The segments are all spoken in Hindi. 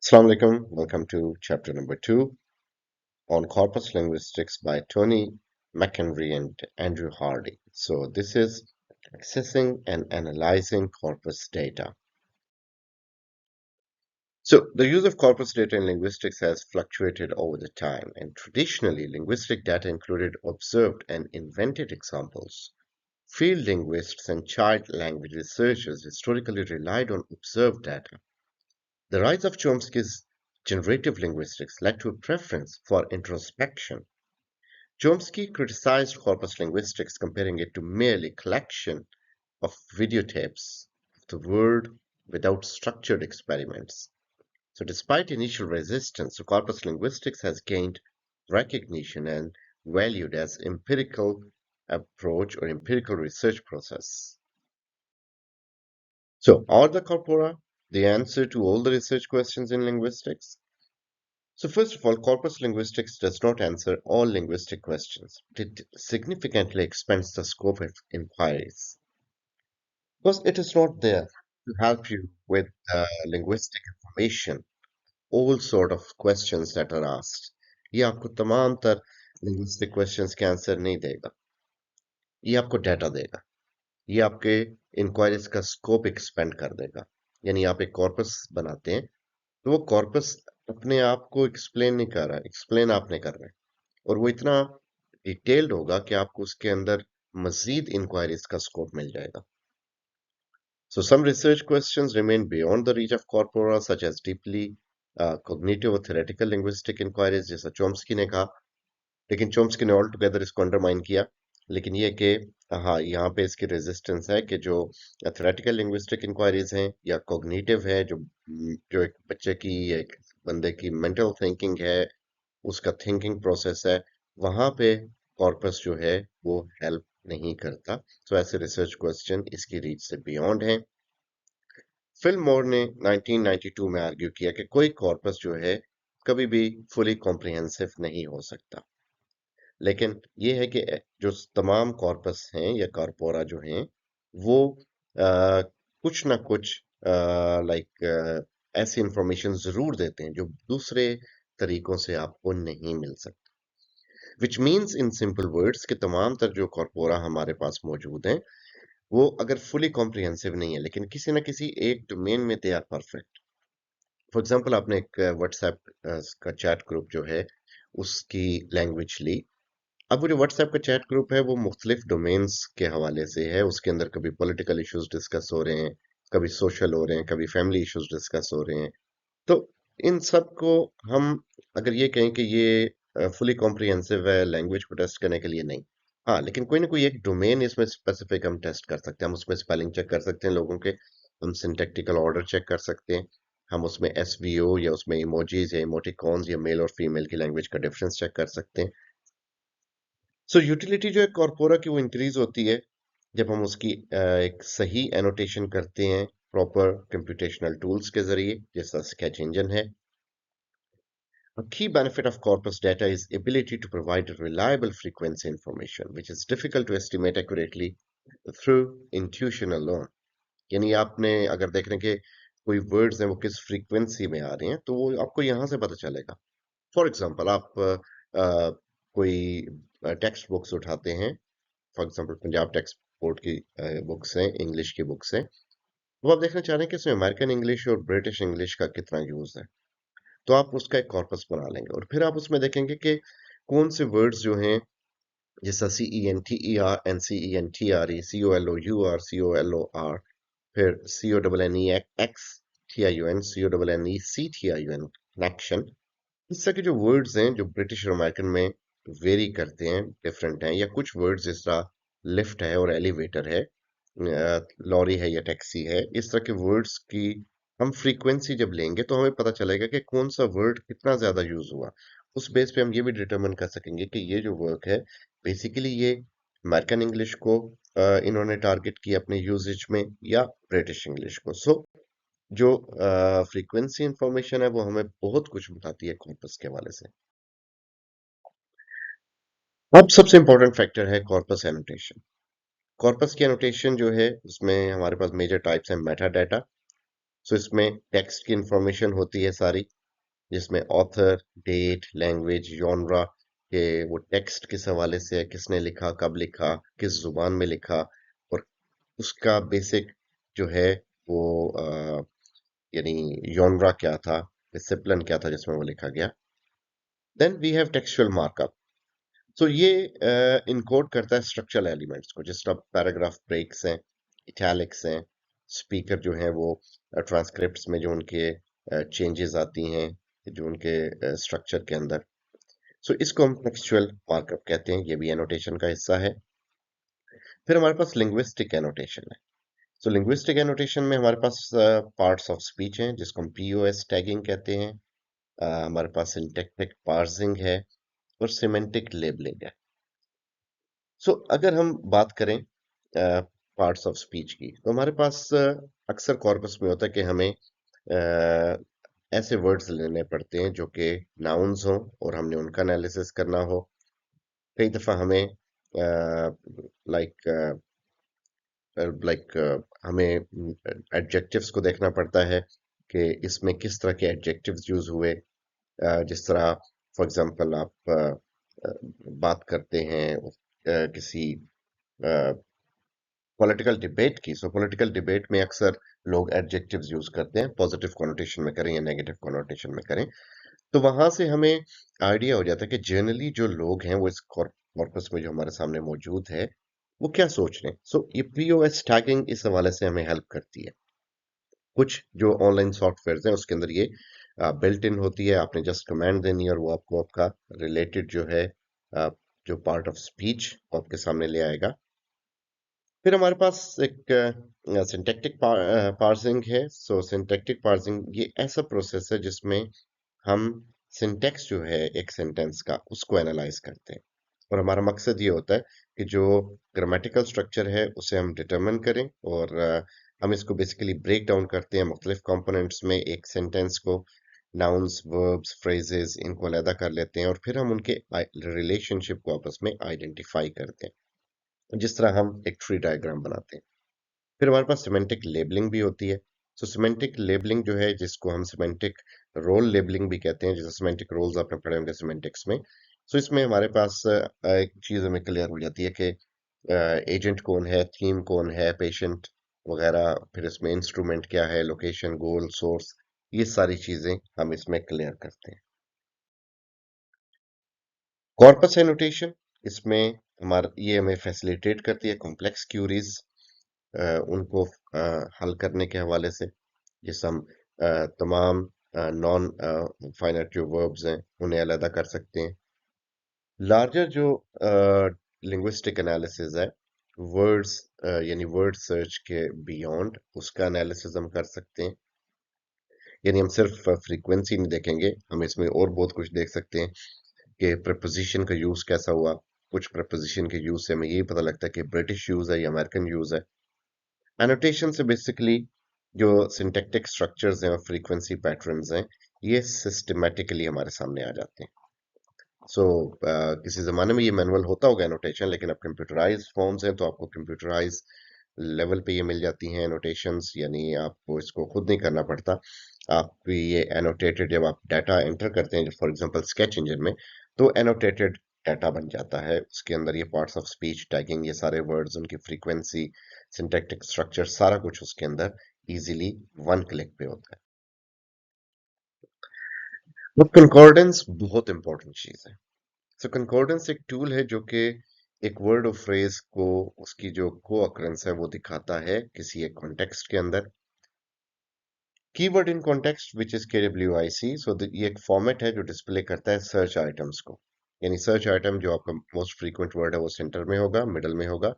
Assalamu alaikum. Welcome to chapter number 2 on corpus linguistics by Tony McHenry and Andrew Hardy. So, this is accessing and analyzing corpus data. So, the use of corpus data in linguistics has fluctuated over the time, and traditionally, linguistic data included observed and invented examples. Field linguists and child language researchers historically relied on observed data. The rise of Chomsky's generative linguistics led to a preference for introspection. Chomsky criticized corpus linguistics, comparing it to merely collection of videotapes of the world without structured experiments. So despite initial resistance, corpus linguistics has gained recognition and valued as empirical approach or empirical research process. So are the corpora the answer to all the research questions in linguistics? So first of all, corpus linguistics does not answer all linguistic questions. It significantly expands the scope of inquiries. Because it is not there to help you with linguistic information, all sort of questions that are asked. ये आपको तमाम तर linguistic questions के आंसर नहीं देगा. ये आपको डाटा देगा. ये आपके इंक्वायरीज का स्कोप एक्सपेंड कर देगा. यानी आप एक कॉर्पस बनाते हैं तो वो कॉर्पस अपने आप को एक्सप्लेन नहीं कर रहा है, एक्सप्लेन आप नहीं कर रहे हैं, और वो इतना डिटेल्ड होगा कि आपको उसके अंदर मजीद इंक्वायरीज का स्कोप मिल जाएगा. So some research questions remain beyond the reach of corpora, such as deeply cognitive or theoretical linguistic inquiries, जैसा चॉम्स्की ने कहा. लेकिन चॉम्स्की ने ऑल टुगेदर इसको अंडरमाइन किया. लेकिन ये कि हाँ, यहाँ पे इसकी रेजिस्टेंस है कि जो थ्योरेटिकल लिंग्विस्टिक इंक्वायरीज हैं या कॉग्निटिव है, जो एक बच्चे की, एक बंदे की मेंटल थिंकिंग है, उसका थिंकिंग प्रोसेस है, वहां पे कॉर्पस जो है वो हेल्प नहीं करता. सो ऐसे रिसर्च क्वेश्चन इसकी रीच से बियॉन्ड हैं. फिल्मोर ने 1992 में आर्ग्यू किया कि कोई कॉर्पस जो है कभी भी फुली कॉम्प्रिहेंसिव नहीं हो सकता. लेकिन ये है कि जो तमाम कॉर्पस हैं या कॉर्पोरा जो हैं वो कुछ ना कुछ ऐसी इंफॉर्मेशन जरूर देते हैं जो दूसरे तरीकों से आपको नहीं मिल सकती. Which means in simple words कि तमाम तर जो कॉर्पोरा हमारे पास मौजूद हैं वो अगर फुली कॉम्प्रिहेंसिव नहीं है लेकिन किसी ना किसी एक डोमेन में they are perfect. For example, आपने एक व्हाट्सएप का चैट ग्रुप जो है उसकी लैंग्वेज ली. अब वो जो व्हाट्सएप का चैट ग्रुप है वो मुख्तलिफ डोमेन्स के हवाले से है. उसके अंदर कभी पॉलिटिकल इश्यूज डिस्कस हो रहे हैं, कभी सोशल हो रहे हैं, कभी फैमिली इश्यूज डिस्कस हो रहे हैं. तो इन सब को हम अगर ये कहें कि ये फुली कॉम्प्रिहेंसिव है लैंग्वेज को टेस्ट करने के लिए, नहीं. हाँ, लेकिन कोई ना कोई एक डोमेन इसमें स्पेसिफिक हम टेस्ट कर सकते हैं. हम उसमें स्पेलिंग चेक कर सकते हैं लोगों के, हम सिंटैक्टिकल ऑर्डर चेक कर सकते हैं, हम उसमें एसवीओ या उसमें इमोजीज या इमोटिकॉन्स या मेल और फीमेल की लैंग्वेज का डिफरेंस चेक कर सकते हैं. सो यूटिलिटी जो है कॉर्पोरा की वो इंक्रीज होती है जब हम उसकी एक सही एनोटेशन करते हैं प्रॉपर कंप्यूटेशनल टूल्स के जरिए, जैसा स्केच इंजन है. A key benefit of corpus data is ability to provide reliable frequency information, which is difficult to estimate accurately through intuition alone. यानी आपने अगर देख रहे हैं कि कोई वर्ड्स हैं वो किस फ्रीक्वेंसी में आ रहे हैं तो वो आपको यहाँ से पता चलेगा. फॉर एग्जांपल, आप कोई टेक्स्ट बुक्स उठाते हैं, for example Punjab text board की बुक्स हैं, इंग्लिश की बुक्स हैं, वो आप देखना चाह रहे हैं कि इसमें अमेरिकन इंग्लिश और ब्रिटिश इंग्लिश का कितना यूज है. तो आप उसका एक कॉर्पस बना लेंगे और फिर आप उसमें देखेंगे कि कौन से वर्ड्स जो हैं, जैसा CENTER, COLOUR, COLOR, फिर CONNEXTIUN, CONNECTIUN, कनेक्शन. इस तरह के जो वर्ड्स हैं जो ब्रिटिश और अमेरिकन में वेरी करते हैं, डिफरेंट हैं, या कुछ वर्ड्स जिस तरह लिफ्ट है और एलिवेटर है, लॉरी है या टैक्सी है, इस तरह के वर्ड्स की हम फ्रीक्वेंसी जब लेंगे तो हमें पता चलेगा कि कौन सा वर्ड कितना ज्यादा यूज हुआ. उस बेस पे हम ये भी डिटरमिन कर सकेंगे कि ये जो वर्क है बेसिकली ये अमेरिकन इंग्लिश को इन्होंने टारगेट किया अपने यूजेज में या ब्रिटिश इंग्लिश को. सो जो फ्रीक्वेंसी इंफॉर्मेशन है वो हमें बहुत कुछ बताती है कॉर्पस के हवाले से. अब सबसे इंपॉर्टेंट फैक्टर है कॉर्पस एनोटेशन. कॉर्पस की एनोटेशन जो है उसमें हमारे पास मेजर टाइप्स हैं. मेटा डाटा, सो इसमें टेक्स्ट की इंफॉर्मेशन होती है सारी, जिसमें ऑथर, डेट, लैंग्वेज, जॉनरा के वो टेक्स्ट किस हवाले से है, किसने लिखा, कब लिखा, किस जुबान में लिखा, और उसका बेसिक जो है वो यानी जॉनरा क्या था, डिसिप्लिन क्या था जिसमें वो लिखा गया। Then we have textual markup. So ये इनकोड करता है स्ट्रक्चरल एलिमेंट्स को, जिस तरह पैराग्राफ ब्रेक्स हैं, इटैलिक्स हैं, स्पीकर जो हैं वो ट्रांसक्रिप्ट्स में जो उनके चेंजेस आती हैं, जो उनके स्ट्रक्चर के अंदर। सो इसको हम टेक्सचुअल मार्कअप कहते हैं, ये भी एनोटेशन का हिस्सा है। फिर हमारे पास लिंग्विस्टिक एनोटेशन है। सो लिंग्विस्टिक एनोटेशन में हमारे पास पार्ट्स ऑफ स्पीच हैं जिसको हम पीओएस टैगिंग कहते हैं। हमारे पास सिंटैक्टिक पार्सिंग है और सिमेंटिक लेबलिंग है। सो अगर हम बात करें पार्ट्स ऑफ स्पीच की, तो हमारे पास अक्सर कॉर्पस में होता है कि हमें ऐसे वर्ड्स लेने पड़ते हैं जो कि नाउन्स हों और हमने उनका एनालिसिस करना हो। कई दफ़ा हमें लाइक लाइक हमें एडजेक्टिव्स को देखना पड़ता है कि इसमें किस तरह के एडजेक्टिव्स यूज हुए। जिस तरह फॉर एग्जांपल आप बात करते हैं किसी पॉलिटिकल डिबेट की। सो पॉलिटिकल डिबेट में अक्सर लोग एडजेक्टिव्स यूज करते हैं, पॉजिटिव कॉनोटेशन में करें या नेगेटिव कॉनोटेशन में करें। तो वहां से हमें आइडिया हो जाता है कि जनरली जो लोग हैं वो इस कॉर्पस में जो हमारे सामने मौजूद है वो क्या सोच रहे हैं। सो ये पीओएस टैगिंग इस हवाले से हमें हेल्प करती है। कुछ जो ऑनलाइन सॉफ्टवेयर हैं उसके अंदर ये बिल्ट इन होती है, आपने जस्ट कमांड देनी है और वो आपको आपका रिलेटेड जो है जो पार्ट ऑफ स्पीच आपके सामने ले आएगा। फिर हमारे पास एक सिंटैक्टिक पार्सिंग है। सो सिंटैक्टिक पार्सिंग ये ऐसा प्रोसेस है जिसमें हम सिंटैक्स जो है एक सेंटेंस का उसको एनालाइज करते हैं, और हमारा मकसद ये होता है कि जो ग्रामेटिकल स्ट्रक्चर है उसे हम डिटरमिन करें, और हम इसको बेसिकली ब्रेक डाउन करते हैं मुख्तलिफ कंपोनेंट्स में, एक सेंटेंस को नाउन्स, वर्ब्स, फ्रेजेस इनको अलहदा कर लेते हैं और फिर हम उनके रिलेशनशिप को आपस में आइडेंटिफाई करते हैं, जिस तरह हम एक ट्री डायग्राम बनाते हैं। फिर हमारे पास सिमेंटिक लेबलिंग भी होती है। सो सिमेंटिक लेबलिंग जो है जिसको हम सिमेंटिक रोल लेबलिंग भी कहते हैं, जैसे सिमेंटिक रोल्स आपने पढ़े होंगे सिमेंटिक्स में। सो इसमें हमारे पास एक चीज हमें क्लियर हो जाती है कि एजेंट कौन है, थीम कौन है, पेशेंट वगैरह, फिर इसमें इंस्ट्रूमेंट क्या है, लोकेशन, गोल, सोर्स, ये सारी चीजें हम इसमें क्लियर करते हैं। कॉर्पस एनोटेशन, इसमें हमारा ये हमें फैसिलिटेट करती है कॉम्प्लेक्स क्यूरीज उनको हल करने के हवाले से, जिससे हम तमाम नॉन फाइनाइट जो वर्ब्स हैं उन्हें अलहदा कर सकते हैं। लार्जर जो लिंग्विस्टिक एनालिसिस है, वर्ड्स यानी वर्ड सर्च के बियॉन्ड उसका एनालिसिस हम कर सकते हैं। यानी हम सिर्फ फ्रीक्वेंसी नहीं देखेंगे, हम इसमें और बहुत कुछ देख सकते हैं कि प्रपोजिशन का यूज कैसा हुआ। कुछ प्रपोजिशन के यूज से हमें यही पता लगता है कि ब्रिटिश यूज है या अमेरिकन यूज है। एनोटेशन से बेसिकली जो सिंटैक्टिक स्ट्रक्चर्स हैं और फ्रीक्वेंसी पैटर्न्स हैं, ये सिस्टमैटिकली हमारे सामने आ जाते हैं। सो किसी ज़माने में ये मैनुअल होता होगा एनोटेशन, लेकिन अब कंप्यूटराइज फॉर्म्स हैं तो आपको कंप्यूटराइज लेवल पे ये मिल जाती हैं एनोटेशंस, यानी आपको इसको खुद नहीं करना पड़ता। आप ये एनोटेटेड जब आप डाटा एंटर करते हैं फॉर एग्जांपल स्केच इंजन में, तो एनोटेटेड डाटा बन जाता है। उसके अंदर ये पार्ट्स ऑफ स्पीच टैगिंग, ये सारे वर्ड्स, उनकी फ्रीक्वेंसी, सिंटैक्टिक स्ट्रक्चर, सारा कुछ उसके अंदर इजीली वन क्लिक पे होता है। तो कंकॉर्डेंस बहुत इंपॉर्टेंट चीज है। सो कंकॉर्डेंस एक टूल है जो कि एक वर्ड और फ्रेज को उसकी जो को अकरेंस है वो दिखाता है किसी एक कॉन्टेक्स्ट के अंदर। Keyword in context which is KWIC। सो ये एक फॉर्मेट है जो डिस्प्ले करता है सर्च आइटम्स को। यानी सर्च आइटम जो आपका मोस्ट फ्रीक्वेंट वर्ड है वो सेंटर में होगा, मिडल में होगा,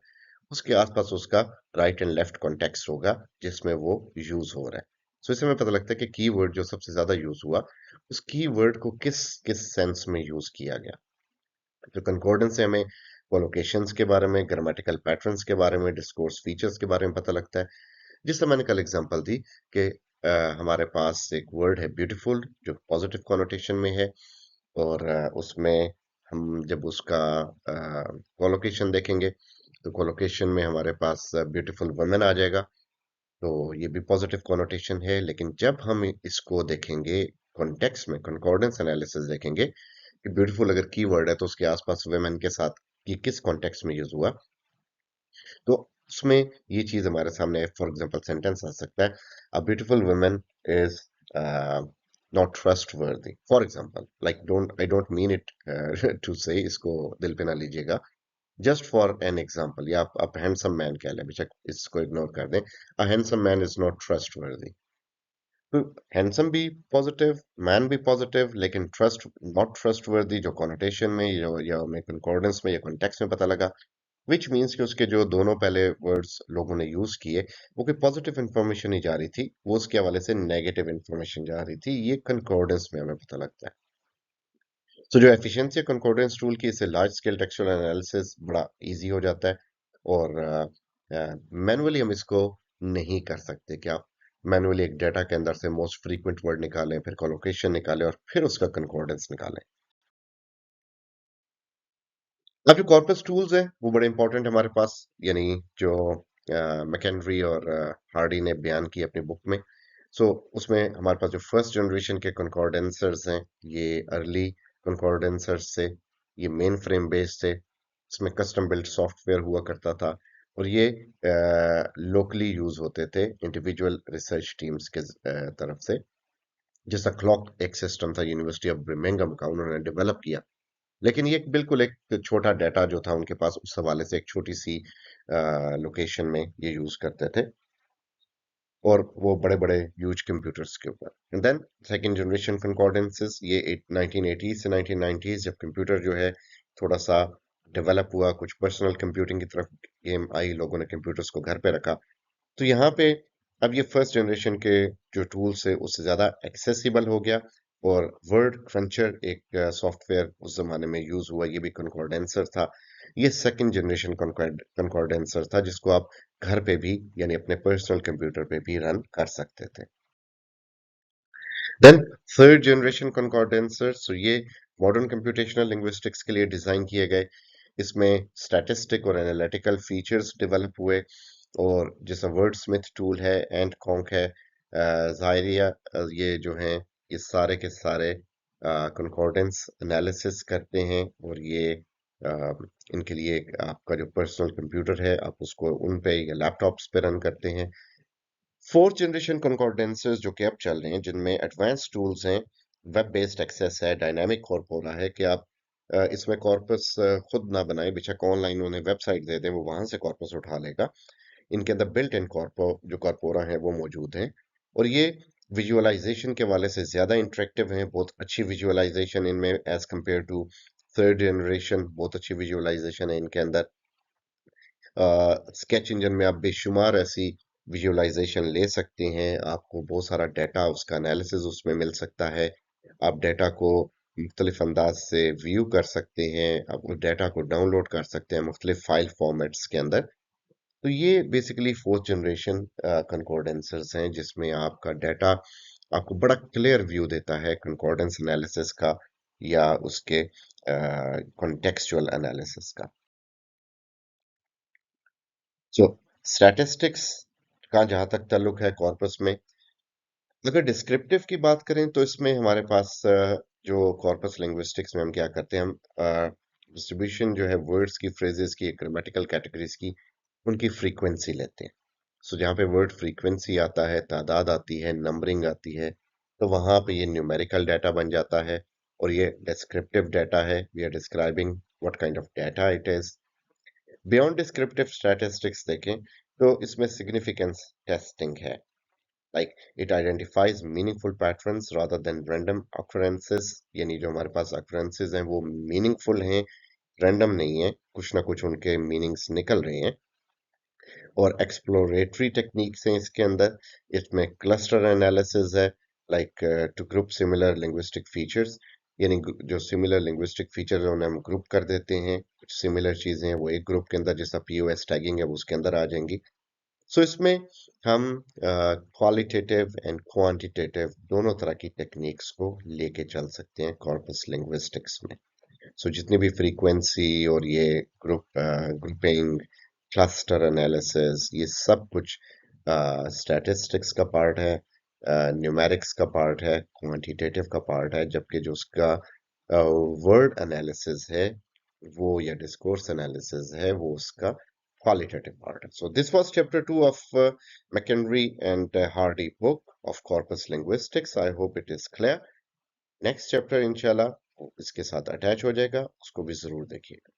उसके आसपास उसका राइट एंड लेफ्ट कॉन्टेक्स्ट होगा जिसमें वो यूज हो रहा है। सो इससे हमें पता लगता है कि कीवर्ड जो सबसे ज्यादा यूज हुआ उस कीवर्ड को किस किस सेंस में यूज किया गया। तो कंकॉर्डेंस से हमें कोलोकेशंस के बारे में, ग्रामेटिकल पैटर्न्स के बारे में, डिस्कोर्स फीचर्स के बारे में पता लगता है। जिस तरह मैंने कल एग्जांपल दी कि हमारे पास एक वर्ड है ब्यूटीफुल जो पॉजिटिव कॉनोटेशन में है, और उसमें हम जब उसका कोलोकेशन देखेंगे तो कोलोकेशन में हमारे पास ब्यूटीफुल वुमेन आ जाएगा, तो ये भी पॉजिटिव कॉनोटेशन है। लेकिन जब हम इसको देखेंगे कॉन्टेक्स्ट में कंकॉर्डेंस एनालिसिस देखेंगे कि ब्यूटीफुल अगर कीवर्ड है तो उसके आसपास वुमेन के साथ ये किस कॉन्टेक्स्ट में यूज हुआ, तो उसमें ये चीज हमारे सामने फॉर एग्जांपल सेंटेंस आ सकता है, a beautiful woman is not trustworthy, for example, like don't I don't mean it to say, इसको दिल पे ना लीजिएगा, जस्ट फॉर एन एग्जांपल, या आप हैंडसम मैन कह लें, बेशक इसको इग्नोर कर दें, a handsome man is not trust वर्दी। तो हैंडसम भी पॉजिटिव, मैन भी पॉजिटिव, लेकिन ट्रस्ट नॉट ट्रस्ट वर्दी जो कॉनोटेशन में या हमें कंकॉर्डेंस में या कॉन्टेक्स्ट में पता लगा, विच मीन्स कि उसके जो दोनों पहले वर्ड्स लोगों ने यूज किए वो कोई पॉजिटिव इंफॉर्मेशन ही जा रही थी, वो उसके हवाले से नेगेटिव इंफॉर्मेशन जा रही थी, ये कंकॉर्डेंस में हमें पता लगता है। तो जो एफिशिएंसी कंकॉर्डेंस टूल की, इससे लार्ज स्केल टेक्सचुअल एनालिसिस बड़ा इजी हो जाता है, और मैनुअली हम इसको नहीं कर सकते कि आप मैनुअली एक डाटा के अंदर से मोस्ट फ्रीक्वेंट वर्ड निकालें, फिर कोलोकेशन निकालें और फिर उसका कंकॉर्डेंस निकालें। अब जो कॉर्पस टूल्स हैं वो बड़े इंपॉर्टेंट है हमारे पास, यानी जो मैकेंड्री और हार्डी ने बयान की अपनी बुक में। सो उसमें हमारे पास जो फर्स्ट जनरेशन के कंकॉर्डेंसर्स हैं, ये अर्ली कंकॉर्डेंसर्स से, ये मेन फ्रेम बेस्ड थे, इसमें कस्टम बिल्ट सॉफ्टवेयर हुआ करता था, और ये लोकली यूज होते थे इंडिविजुअल रिसर्च टीम्स के तरफ से। जैसा क्लॉक एक सिस्टम था यूनिवर्सिटी ऑफ ब्रिमिंघम का, उन्होंने डेवलप किया, लेकिन ये बिल्कुल एक छोटा डाटा जो था उनके पास, उस हवाले से एक छोटी सी लोकेशन में ये यूज करते थे, और वो बड़े बड़े ह्यूज कंप्यूटर्स के ऊपर। एंड देन सेकंड जनरेशन कंकॉर्डेंसेस, ये 1980 से 1990 जब कंप्यूटर जो है थोड़ा सा डेवलप हुआ, कुछ पर्सनल कंप्यूटिंग की तरफ गेम आई, लोगों ने कंप्यूटर्स को घर पे रखा, तो यहाँ पे अब ये फर्स्ट जनरेशन के जो टूल्स है उससे ज़्यादा एक्सेसिबल हो गया, और वर्ड क्रंचर एक सॉफ्टवेयर उस जमाने में यूज हुआ, ये भी कंकॉर्डेंसर था। ये सेकंड जनरेशन कंकॉर्डेंसर था जिसको आप घर पे भी, यानी अपने पर्सनल कंप्यूटर पे भी रन कर सकते थे। देन थर्ड जनरेशन कंकॉर्डेंसर्स, तो ये मॉडर्न कंप्यूटेशनल लिंग्विस्टिक्स के लिए डिजाइन किए गए, इसमें स्टैटिस्टिक और एनालिटिकल फीचर्स डेवलप हुए, और जैसा वर्ड स्मिथ टूल है, एंड कॉन्क है, जायरिया, ये जो हैं ये सारे के सारे कंकॉर्डेंस एनालिसिस करते हैं, और ये अ, इनके लिए आपका जो पर्सनल कंप्यूटर है आप उसको उन पे या लैपटॉप्स पे रन करते हैं। फोर्थ जनरेशन कंकॉर्डेंसेस जो कि अब चल रहे हैं, जिनमें एडवांस टूल्स हैं, वेब बेस्ड एक्सेस है, डायनामिक कॉर्पोरा है, कि आप इसमें कॉर्पस खुद ना बनाए, बेशक ऑनलाइन उन्हें वेबसाइट दे दें, वो वहां से कॉर्पस उठा लेगा। इनके अंदर बिल्ट इन जो कॉर्पोरा है वो मौजूद हैं, और ये विजुअलाइजेशन के वाले से ज्यादा इंटरेक्टिव हैं, बहुत अच्छी विजुअलाइजेशन इनमें as compare to third generation, बहुत अच्छी विजुअलाइजेशन है इनके अंदर। स्केच इंजन में आप बेशुमार ऐसी विजुअलाइजेशन ले सकते हैं, आपको बहुत सारा डाटा, उसका एनालिसिस उसमें मिल सकता है, आप डाटा को मुख्तलिफ अंदाज से व्यू कर सकते हैं, आप उस डाटा को डाउनलोड कर सकते हैं मुख्तलिफ फाइल फॉर्मेट्स के अंदर। तो ये बेसिकली फोर्थ जनरेशन कंकॉर्डेंसर्स हैं, जिसमें आपका डाटा आपको बड़ा क्लियर व्यू देता है कंकॉर्डेंस एनालिसिस का, या उसके कॉन्टेक्सचुअल एनालिसिस का। सो स्टैटिस्टिक्स का जहां तक ताल्लुक है कॉर्पस में, अगर डिस्क्रिप्टिव की बात करें तो इसमें हमारे पास जो कॉर्पस लिंग्विस्टिक्स में हम क्या करते हैं, हम डिस्ट्रीब्यूशन जो है वर्ड्स की, फ्रेजेस की, ग्रामेटिकल कैटेगरीज की, उनकी फ्रीक्वेंसी लेते हैं। सो जहाँ पे वर्ड फ्रीक्वेंसी आता है, तादाद आती है, नंबरिंग आती है, तो वहां पे ये न्यूमेरिकल डाटा बन जाता है, और ये डिस्क्रिप्टिव डाटा है, we are describing what kind of data it is. Beyond descriptive statistics देखें तो इसमें सिग्निफिकेंस टेस्टिंग है, like it identifies meaningful patterns rather than random occurrences, यानी जो हमारे पास occurrences हैं वो मीनिंगफुल हैं, रैंडम नहीं है, कुछ ना कुछ उनके मीनिंग्स निकल रहे हैं। और एक्सप्लोरेटरी टेक्निक्स हैं इसके अंदर, इसमें क्लस्टर एनालिसिस है, like to group similar linguistic features, यानी जो सिमिलर लिंग्विस्टिक फीचर्स हैं उन्हें हम ग्रुप कर देते हैं, कुछ सिमिलर चीजें हैं वो एक ग्रुप के अंदर, जैसा पीओएस टैगिंग है वो उसके अंदर आ जाएंगी। सो इसमें हम क्वालिटेटिव एंड क्वांटिटेटिव दोनों तरह की टेक्निक्स को लेके चल सकते हैं कॉर्पस लिंग्विस्टिक्स में। सो जितनी भी फ्रीक्वेंसी और ये ग्रुपिंग, क्लस्टर एनालिसिस, ये सब कुछ स्टैटिस्टिक्स का पार्ट है, न्यूमेरिक्स का पार्ट है, क्वांटिटेटिव का पार्ट है, जबकि जो उसका वर्ड एनालिसिस है वो या डिस्कोर्स एनालिसिस है वो उसका क्वालिटेटिव पार्ट है. So this was chapter 2 of McHenry and Hardy book of corpus linguistics. I hope it is clear. Next chapter इंशाल्लाह इसके साथ अटैच हो जाएगा, उसको भी जरूर देखिएगा.